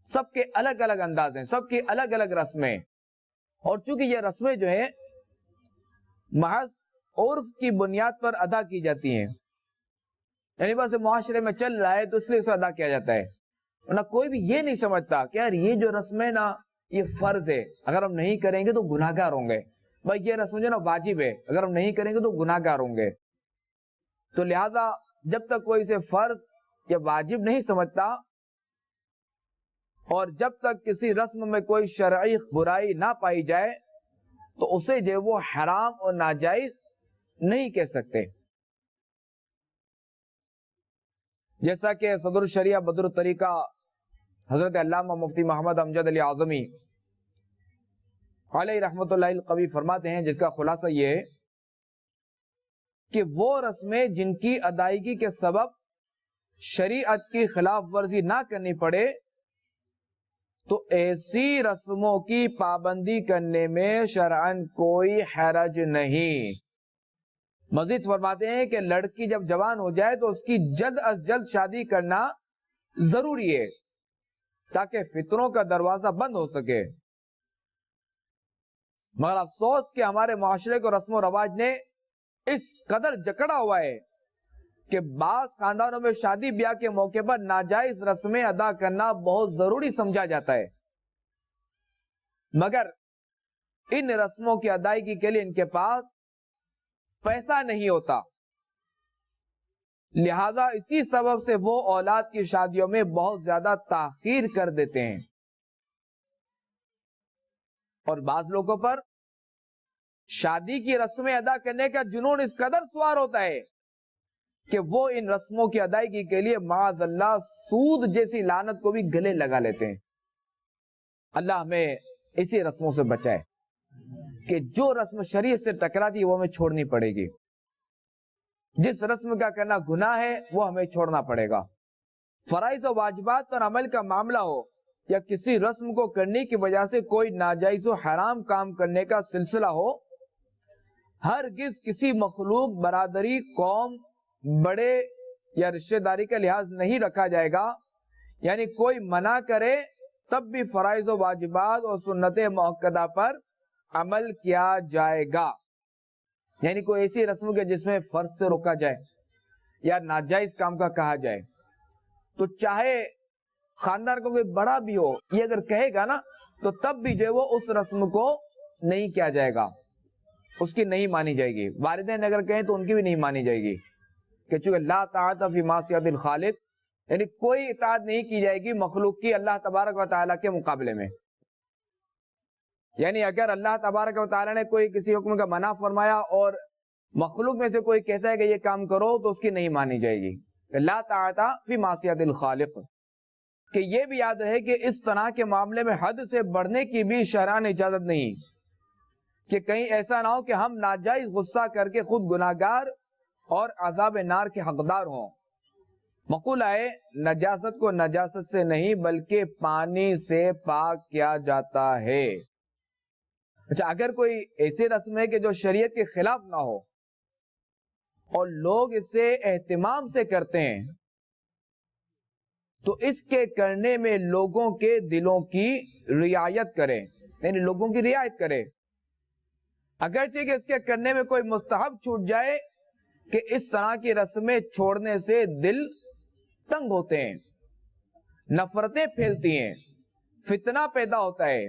سب کے الگ الگ انداز ہیں، سب کی الگ الگ رسمیں. اور چونکہ یہ رسمیں جو ہیں محض عرف کی بنیاد پر ادا کی جاتی ہیں، یعنی بس معاشرے میں چل رہا ہے تو اس لیے اسے ادا کیا جاتا ہے، ورنہ کوئی بھی یہ نہیں سمجھتا کہ یار یہ جو رسم ہے نا یہ فرض ہے، اگر ہم نہیں کریں گے تو گناہگار ہوں گے. بھائی یہ رسم جو ہے نا واجب ہے، اگر ہم نہیں کریں گے تو گناہگار ہوں گے. تو لہذا جب تک کوئی اسے فرض یا واجب نہیں سمجھتا، اور جب تک کسی رسم میں کوئی شرعی برائی نہ پائی جائے، تو اسے جو وہ حرام اور ناجائز نہیں کہہ سکتے. جیسا کہ صدر الشریعہ بدر الطریقہ حضرت علامہ مفتی محمد امجد علی اعظمی علیہ رحمت اللہ القوی فرماتے ہیں، جس کا خلاصہ یہ ہے کہ وہ رسمیں جن کی ادائیگی کے سبب شریعت کی خلاف ورزی نہ کرنی پڑے، تو ایسی رسموں کی پابندی کرنے میں شرعاً کوئی حرج نہیں. مزید فرماتے ہیں کہ لڑکی جب جوان ہو جائے تو اس کی جلد از جلد شادی کرنا ضروری ہے تاکہ فتنوں کا دروازہ بند ہو سکے. مگر افسوس کہ ہمارے معاشرے کو رسم و رواج نے اس قدر جکڑا ہوا ہے کہ بعض خاندانوں میں شادی بیاہ کے موقع پر ناجائز رسمیں ادا کرنا بہت ضروری سمجھا جاتا ہے، مگر ان رسموں کی ادائیگی کے لیے ان کے پاس پیسہ نہیں ہوتا. لہذا اسی سبب سے وہ اولاد کی شادیوں میں بہت زیادہ تاخیر کر دیتے ہیں. اور بعض لوگوں پر شادی کی رسمیں ادا کرنے کا جنون اس قدر سوار ہوتا ہے کہ وہ ان رسموں کی ادائیگی کے لیے معاذ اللہ سود جیسی لعنت کو بھی گلے لگا لیتے ہیں. اللہ ہمیں اسی رسموں سے بچائے کہ جو رسم شریعت سے ٹکراتی وہ ہمیں چھوڑنی پڑے گی. جس رسم کا کرنا گناہ ہے وہ ہمیں چھوڑنا پڑے گا. فرائض و واجبات پر عمل کا معاملہ ہو یا کسی رسم کو کرنے کی وجہ سے کوئی ناجائز و حرام کام کرنے کا سلسلہ ہو، ہرگز کسی مخلوق، برادری، قوم، بڑے یا رشتہ داری کا لحاظ نہیں رکھا جائے گا. یعنی کوئی منع کرے تب بھی فرائض و واجبات اور سنت مؤکدہ پر عمل کیا جائے گا. یعنی کوئی ایسی رسم کے جس میں فرض سے روکا جائے یا ناجائز کام کا کہا جائے، تو چاہے خاندان کو کوئی بڑا بھی ہو، یہ اگر کہے گا نا تو تب بھی جو ہے وہ اس رسم کو نہیں کیا جائے گا، اس کی نہیں مانی جائے گی. والدین اگر کہیں تو ان کی بھی نہیں مانی جائے گی، کہ چونکہ لا طاعت فی معصیت الخالق، یعنی کوئی اطاعت نہیں کی جائے گی مخلوق کی اللہ تبارک و تعالیٰ کے مقابلے میں. یعنی اگر اللہ تبارک و تعالیٰ نے کوئی کسی حکم کا منع فرمایا اور مخلوق میں سے کوئی کہتا ہے کہ یہ کام کرو تو اس کی نہیں مانی جائے گی. لا طاعت فی معصیت الخالق. کہ یہ بھی یاد رہے کہ اس طرح کے معاملے میں حد سے بڑھنے کی بھی شرعاً اجازت نہیں، کہ کہیں ایسا نہ ہو کہ ہم ناجائز غصہ کر کے خود گناہگار اور عذاب نار کے حقدار ہوں. مقولہ ہے نجاست کو نجاست سے نہیں بلکہ پانی سے پاک کیا جاتا ہے. اچھا، اگر کوئی ایسی رسم ہے کہ جو شریعت کے خلاف نہ ہو اور لوگ اسے اہتمام سے کرتے ہیں تو اس کے کرنے میں لوگوں کے دلوں کی رعایت کرے، یعنی لوگوں کی رعایت کرے، اگرچہ کہ اس کے کرنے میں کوئی مستحب چھوٹ جائے کہ اس طرح کی رسمیں چھوڑنے سے دل تنگ ہوتے ہیں، نفرتیں پھیلتی ہیں، فتنہ پیدا ہوتا ہے،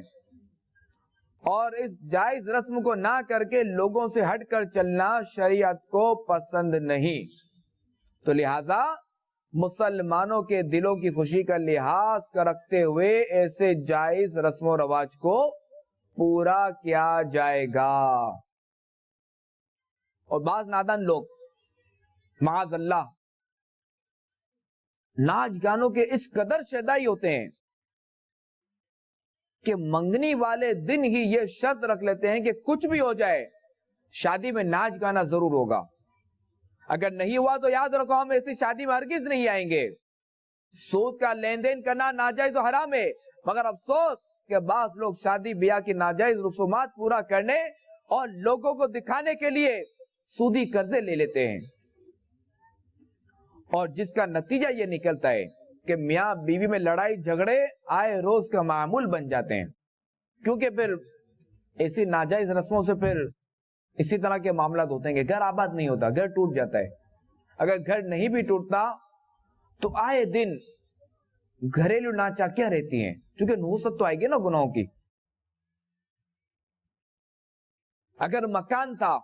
اور اس جائز رسم کو نہ کر کے لوگوں سے ہٹ کر چلنا شریعت کو پسند نہیں۔ تو لہذا مسلمانوں کے دلوں کی خوشی کا لحاظ رکھتے ہوئے ایسے جائز رسم و رواج کو پورا کیا جائے گا۔ اور بعض نادان لوگ معاذ اللہ ناچ گانوں کے اس قدر شیدائی ہوتے ہیں کہ منگنی والے دن ہی یہ شرط رکھ لیتے ہیں کہ کچھ بھی ہو جائے شادی میں ناچ گانا ضرور ہوگا، اگر نہیں ہوا تو یاد رکھو ہم ایسی شادی میں ہرگز نہیں آئیں گے۔ سود کا لین دین کرنا ناجائز و حرام ہے، مگر افسوس کہ بعض لوگ شادی بیاہ کی ناجائز رسومات پورا کرنے اور لوگوں کو دکھانے کے لیے سودی قرضے لے لیتے ہیں، اور جس کا نتیجہ یہ نکلتا ہے کہ میاں بیوی میں لڑائی جھگڑے آئے روز کا معمول بن جاتے ہیں، کیونکہ پھر ایسی ناجائز رسموں سے پھر اسی طرح کے معاملات ہوتے ہیں کہ گھر آباد نہیں ہوتا، گھر ٹوٹ جاتا ہے۔ اگر گھر نہیں بھی ٹوٹتا تو آئے دن گھریلو ناچاکیاں رہتی ہیں، چونکہ نحوست تو آئے گی نا گناہوں کی۔ اگر مکان تھا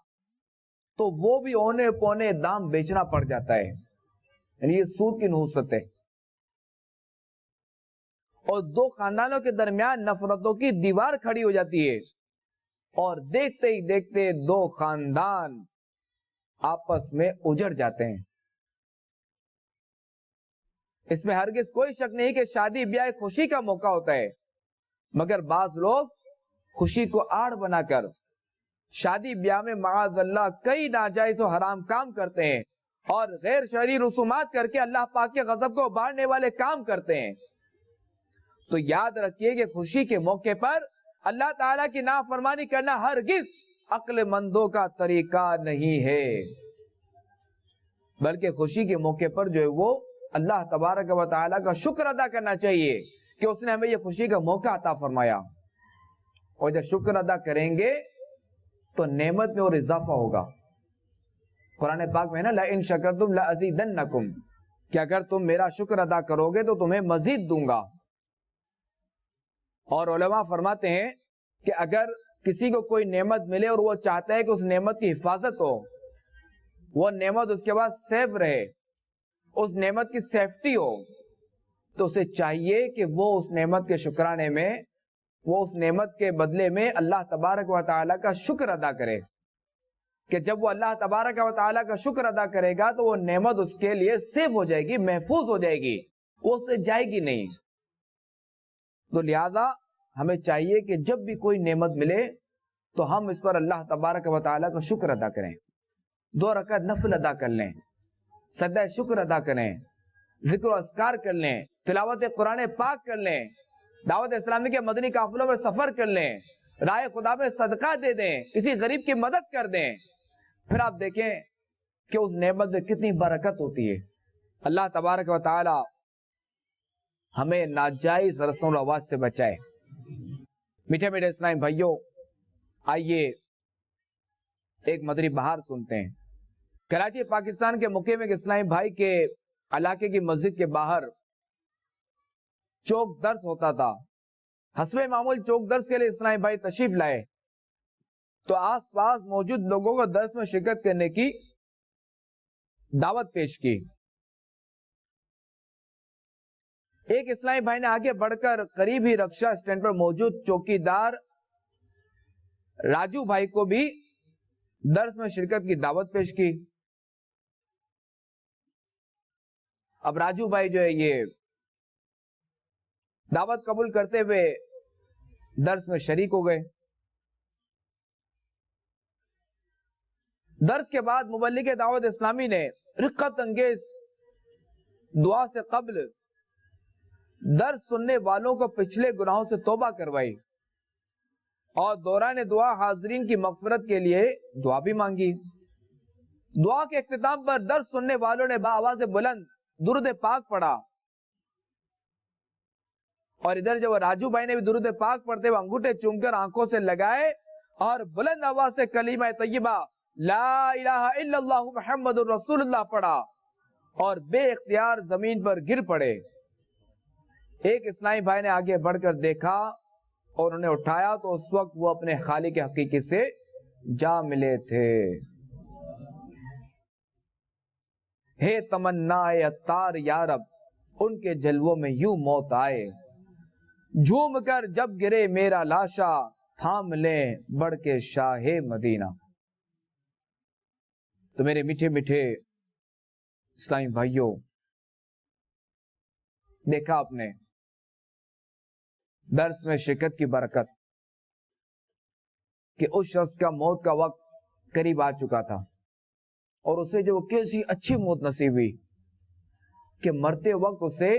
تو وہ بھی اونے پونے دام بیچنا پڑ جاتا ہے، یعنی یہ سود کی نحوست ہے، اور دو خاندانوں کے درمیان نفرتوں کی دیوار کھڑی ہو جاتی ہے، اور دیکھتے ہی دیکھتے دو خاندان آپس میں اجڑ جاتے ہیں۔ اس میں ہرگز کوئی شک نہیں کہ شادی بیاہ خوشی کا موقع ہوتا ہے، مگر بعض لوگ خوشی کو آڑ بنا کر شادی بیاہ میں معاذ اللہ کئی ناجائز و حرام کام کرتے ہیں، اور غیر شرعی رسومات کر کے اللہ پاک کے غضب کو ابھارنے والے کام کرتے ہیں۔ تو یاد رکھیے کہ خوشی کے موقع پر اللہ تعالیٰ کی نافرمانی کرنا ہرگز عقل مندوں کا طریقہ نہیں ہے، بلکہ خوشی کے موقع پر جو ہے وہ اللہ تبارک و تعالیٰ کا شکر ادا کرنا چاہیے کہ اس نے ہمیں یہ خوشی کا موقع عطا فرمایا، اور جب شکر ادا کریں گے تو نعمت میں اور اضافہ ہوگا۔ قرآن پاک میں ہے نا لَإِن شَكَرْتُمْ لَأَزِيدَنَّكُمْ، کہ اگر تم میرا شکر ادا کرو گے تو تمہیں مزید دوں گا۔ اور علماء فرماتے ہیں کہ اگر کسی کو کوئی نعمت ملے اور وہ چاہتا ہے کہ اس نعمت کی حفاظت ہو، وہ نعمت اس کے بعد سیف رہے، اس نعمت کی سیفٹی ہو، تو اسے چاہیے کہ وہ اس نعمت کے شکرانے میں، وہ اس نعمت کے بدلے میں اللہ تبارک و تعالیٰ کا شکر ادا کرے، کہ جب وہ اللہ تبارک و تعالیٰ کا شکر ادا کرے گا تو وہ نعمت اس کے لیے سیف ہو جائے گی، محفوظ ہو جائے گی، وہ اس سے جائے گی نہیں۔ تو لہذا ہمیں چاہیے کہ جب بھی کوئی نعمت ملے تو ہم اس پر اللہ تبارک و تعالیٰ کا شکر ادا کریں، 2 رکعت نفل ادا کر لیں، سجدہ شکر ادا کریں، ذکر و اذکار کر لیں، تلاوت قرآن پاک کر لیں، دعوت اسلامی کے مدنی قافلوں میں سفر کر لیں، راہ خدا میں صدقہ دے دیں، کسی غریب کی مدد کر دیں، پھر آپ دیکھیں کہ اس نعمت میں کتنی برکت ہوتی ہے۔ اللہ تبارک و تعالی ہمیں ناجائز رسم و رواج سے بچائے۔ میٹھے میٹھے اسلامی بھائیوں، آئیے ایک مدنی بہار سنتے ہیں۔ کراچی پاکستان کے مقیم ایک اسلامی بھائی کے علاقے کی مسجد کے باہر چوک درس ہوتا تھا۔ حسب معمول چوک درس کے لیے اسلامی بھائی تشریف لائے تو آس پاس موجود لوگوں کو درس میں شرکت کرنے کی دعوت پیش کی۔ ایک اسلامی بھائی نے آگے بڑھ کر قریب ہی رکشہ اسٹینڈ پر موجود چوکیدار راجو بھائی کو بھی درس میں شرکت کی دعوت پیش کی۔ اب راجو بھائی جو ہے یہ دعوت قبول کرتے ہوئے درس میں شریک ہو گئے۔ درس کے بعد مبلغ دعوت اسلامی نے رقت انگیز دعا سے قبل درس سننے والوں کو پچھلے گناہوں سے توبہ کروائی اور دوران دعا حاضرین کی مغفرت کے لیے دعا بھی مانگی۔ دعا کے اختتام پر درس سننے والوں نے بآواز بلند درود پاک پڑھا اور ادھر جب راجو بھائی نے بھی درود پاک پڑھتے ہوئے انگوٹھے چوم کر آنکھوں سے لگائے اور بلند آواز سے کلمہ طیبہ لا الہ الا اللہ محمد الرسول اللہ پڑھا اور بے اختیار زمین پر گر پڑے. ایک اسلامی بھائی نے آگے بڑھ کر دیکھا اور انہیں اٹھایا تو اس وقت وہ اپنے خالق حقیقی سے جا ملے تھے. ہے تمنا عطار یا رب ان کے جلووں میں یوں موت آئے. جھوم کر جب گرے میرا لاشا تھام لیں بڑھ کے شاہ مدینہ. تو میرے میٹھے میٹھے اسلامی بھائیوں، دیکھا آپ نے درس میں شرکت کی برکت کہ اس شخص کا موت کا وقت قریب آ چکا تھا اور اسے جو کیسی اچھی موت نصیب ہوئی کہ مرتے وقت اسے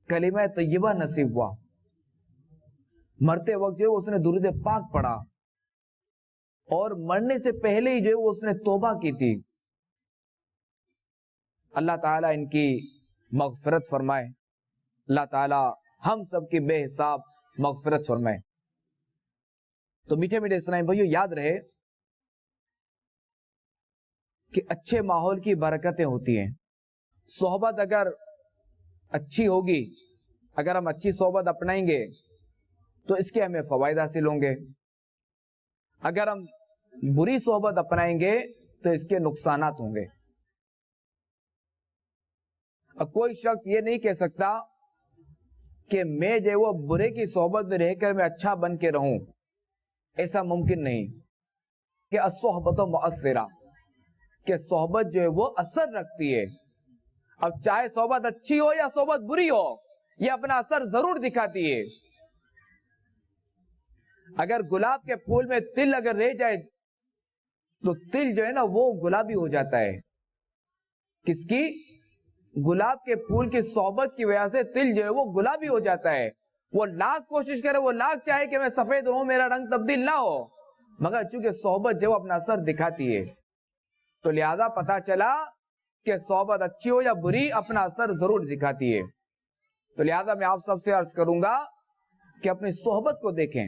کلمہ طیبہ نصیب ہوا. مرتے وقت جو اس نے درود پاک پڑھا اور مرنے سے پہلے ہی جو اس نے توبہ کی تھی. اللہ تعالیٰ ان کی مغفرت فرمائے. اللہ تعالیٰ ہم سب کی بے حساب مغفرت فرمائے. تو میٹھے میٹھے اسلامی بھائیو، یاد رہے کہ اچھے ماحول کی برکتیں ہوتی ہیں. صحبت اگر اچھی ہوگی، اگر ہم اچھی صحبت اپنائیں گے تو اس کے ہمیں فوائد حاصل ہوں گے. اگر ہم بری صحبت اپنائیں گے تو اس کے نقصانات ہوں گے. اب کوئی شخص یہ نہیں کہہ سکتا کہ میں جو وہ برے کی صحبت میں رہ کر میں اچھا بن کے رہوں. ایسا ممکن نہیں کہ الصحبت مؤثرہ، کہ صحبت جو ہے وہ اثر رکھتی ہے. اب چاہے صحبت اچھی ہو یا صحبت بری ہو، یہ اپنا اثر ضرور دکھاتی ہے. اگر گلاب کے پھول میں تل اگر رہ جائے تو تل جو ہے نا وہ گلابی ہو جاتا ہے. کس کی؟ گلاب کے پھول کی صحبت کی وجہ سے تل جو ہے وہ گلابی ہو جاتا ہے. وہ لاکھ کوشش کرے، وہ لاکھ چاہے کہ میں سفید رہوں، میرا رنگ تبدیل نہ ہو، مگر چونکہ صحبت جو اپنا اثر دکھاتی ہے تو لہذا پتا چلا کہ صحبت اچھی ہو یا بری اپنا اثر ضرور دکھاتی ہے. تو لہذا میں آپ سب سے عرض کروں گا کہ اپنی صحبت کو دیکھیں،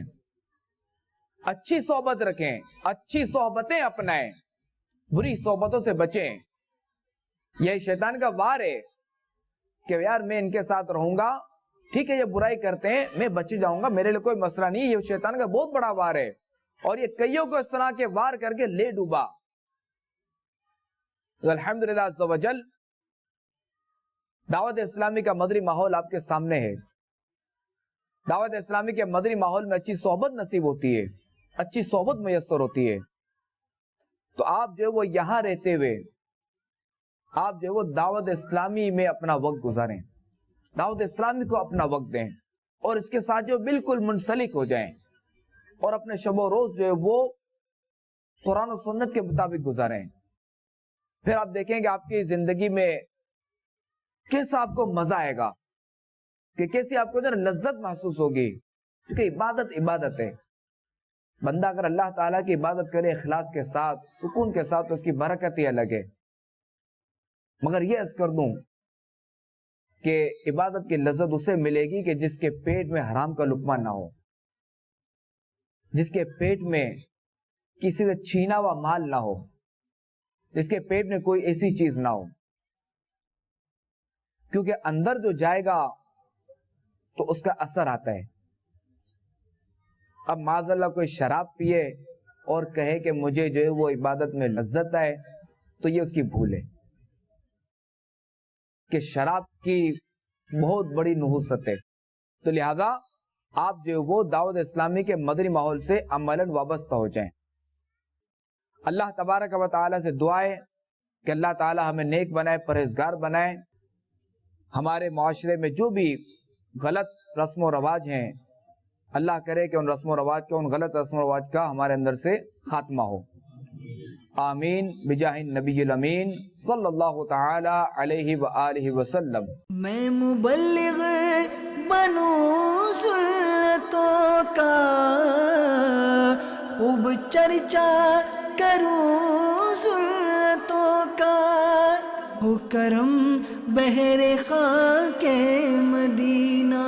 اچھی صحبت رکھیں، اچھی صحبتیں اپنائیں، بری صحبتوں سے بچیں. یہ شیطان کا وار ہے کہ یار میں ان کے ساتھ رہوں گا، ٹھیک ہے یہ برائی کرتے ہیں میں بچ جاؤں گا، میرے لیے کوئی مسئلہ نہیں. یہ شیطان کا بہت بڑا وار ہے اور یہ کئیوں کو اس طرح کے وار کر کے لے ڈوبا. الحمدللہ عز و جل دعوت اسلامی کا مدری ماحول آپ کے سامنے ہے. دعوت اسلامی کے مدری ماحول میں اچھی صحبت نصیب ہوتی ہے، اچھی صحبت میسر ہوتی ہے. تو آپ جو وہ یہاں رہتے ہوئے آپ جو وہ دعوت اسلامی میں اپنا وقت گزاریں، دعوت اسلامی کو اپنا وقت دیں اور اس کے ساتھ جو بالکل منسلک ہو جائیں اور اپنے شب و روز جو ہے وہ قرآن و سنت کے مطابق گزاریں. پھر آپ دیکھیں کہ آپ کی زندگی میں کیسا آپ کو مزہ آئے گا، کہ کیسی آپ کو لذت محسوس ہوگی. کیونکہ عبادت عبادت ہے. بندہ اگر اللہ تعالیٰ کی عبادت کرے اخلاص کے ساتھ، سکون کے ساتھ، تو اس کی برکت ہی الگ ہے. مگر یہ عرض کر دوں کہ عبادت کی لذت اسے ملے گی کہ جس کے پیٹ میں حرام کا لقمہ نہ ہو، جس کے پیٹ میں کسی سے چھینا ہوا مال نہ ہو، جس کے پیٹ میں کوئی ایسی چیز نہ ہو. کیونکہ اندر جو جائے گا تو اس کا اثر آتا ہے. اب معاذ اللہ کوئی شراب پیے اور کہے کہ مجھے جو ہے وہ عبادت میں لذت آئے تو یہ اس کی بھول ہے کہ شراب کی بہت بڑی نحوست ہے. تو لہذا آپ جو وہ دعوت اسلامی کے مدنی ماحول سے عملاً وابستہ ہو جائیں. اللہ تبارک و تعالیٰ سے دعا ہے کہ اللہ تعالیٰ ہمیں نیک بنائے، پرہیزگار بنائے. ہمارے معاشرے میں جو بھی غلط رسم و رواج ہیں اللہ کرے کہ ان رسم و رواج کا، ان غلط رسم و رواج کا ہمارے اندر سے خاتمہ ہو. آمین بجاہ النبی الامین صلی اللہ تعالی علیہ وآلہ وسلم. میں مبلغ بنوں سنتوں کا، خوب چرچا کروں سنتوں کا، ہو کرم بہر خاک مدینہ.